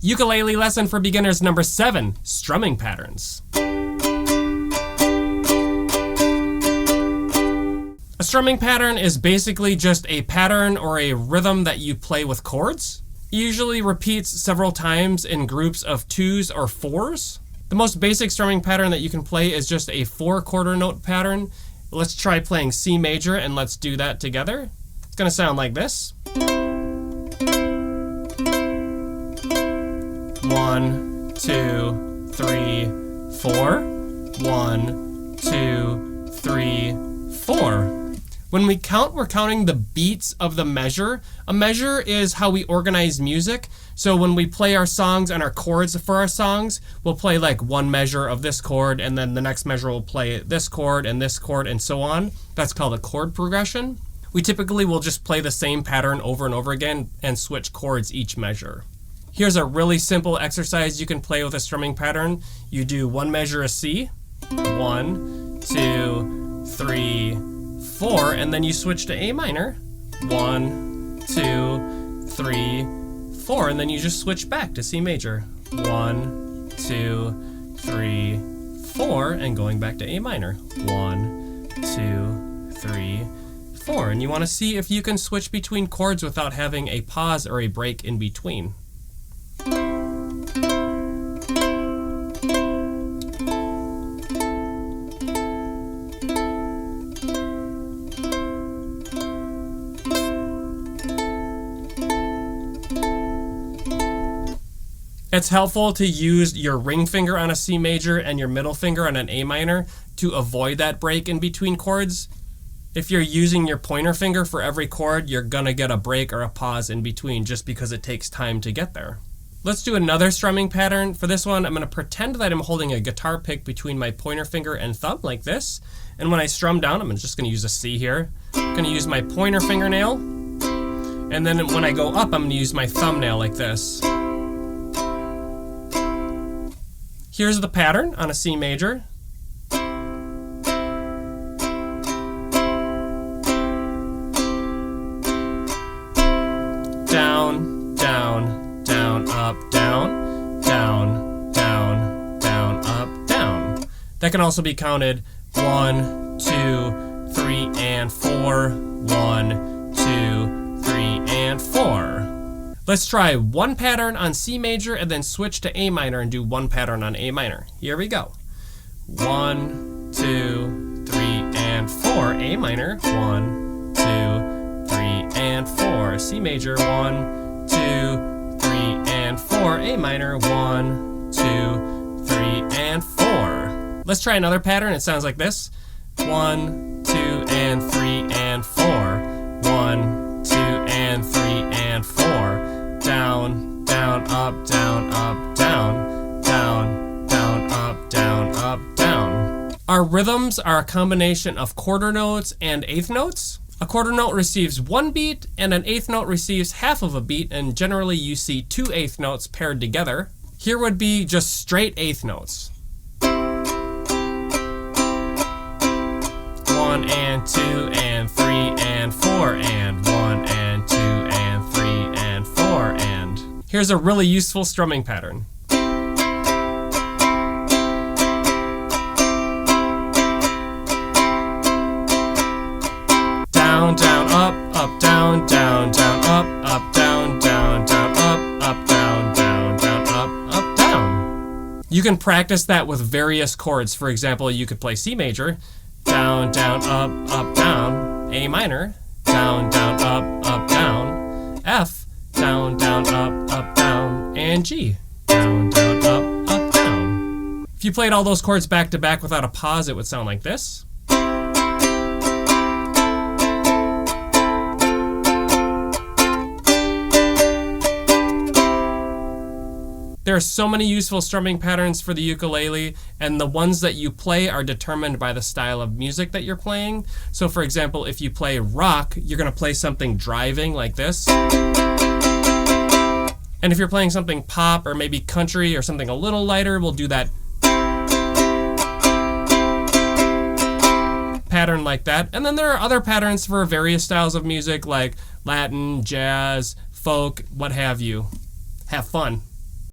Ukulele lesson for beginners number 7, strumming patterns. A strumming pattern is basically just a pattern or a rhythm that you play with chords. It usually repeats several times in groups of 2s or 4s. The most basic strumming pattern that you can play is just a 4-quarter note pattern. Let's try playing C major and let's do that together. It's going to sound like this. 1, 2, 3, 4. 1, 2, 3, 4. When we count, we're counting the beats of the measure. A measure is how we organize music. So when we play our songs and our chords for our songs, we'll play like one measure of this chord, and then the next measure will play this chord, and so on. That's called a chord progression. We typically will just play the same pattern over and over again and switch chords each measure. Here's a really simple exercise you can play with a strumming pattern. You do one measure of C, 1, 2, 3, 4, and then you switch to A minor, 1, 2, 3, 4, and then you just switch back to C major, 1, 2, 3, 4, and going back to A minor, 1, 2, 3, 4. And you want to see if you can switch between chords without having a pause or a break in between. It's helpful to use your ring finger on a C major and your middle finger on an A minor to avoid that break in between chords. If you're using your pointer finger for every chord, you're gonna get a break or a pause in between just because it takes time to get there. Let's do another strumming pattern. For this one, I'm gonna pretend that I'm holding a guitar pick between my pointer finger and thumb like this. And when I strum down, I'm just gonna use a C here. I'm gonna use my pointer fingernail. And then when I go up, I'm gonna use my thumbnail like this. Here's the pattern on a C major. Down, down, down, up, down, down, down, down, up, down. That can also be counted 1, 2, 3, and 4. 1, 2, 3, and 4. Let's try one pattern on C major and then switch to A minor and do one pattern on A minor. Here we go. 1, 2, 3, and 4. A minor. 1, 2, 3, and 4. C major. 1, 2, 3, and 4. A minor. 1, 2, 3, and 4. Let's try another pattern. It sounds like this. 1, 2, and 3, and 4. 1, 2, and 3, and 4. Down, down, up, down, up, down, down, down, up, down, up, down. Our rhythms are a combination of quarter notes and eighth notes. A quarter note receives one beat and an eighth note receives half of a beat, and generally you see 2 eighth notes paired together. Here would be just straight eighth notes. 1 and 2 and 3 and 4 and 1 and 2 and 3 and 4 and. Here's a really useful strumming pattern. Down, down, up, down, down, down, up, down, down, down, up, down, down, down, up, down. You can practice that with various chords. For example, you could play C major. Down, down, up, down. A minor. Down, down, up, down. F. Down, down, up, down. And G. Down, down, up, down. If you played all those chords back to back without a pause, it would sound like this. There are so many useful strumming patterns for the ukulele, and the ones that you play are determined by the style of music that you're playing. So for example, if you play rock, you're going to play something driving like this. And if you're playing something pop or maybe country or something a little lighter, we'll do that pattern like that. And then there are other patterns for various styles of music like Latin, jazz, folk, what have you. Have fun.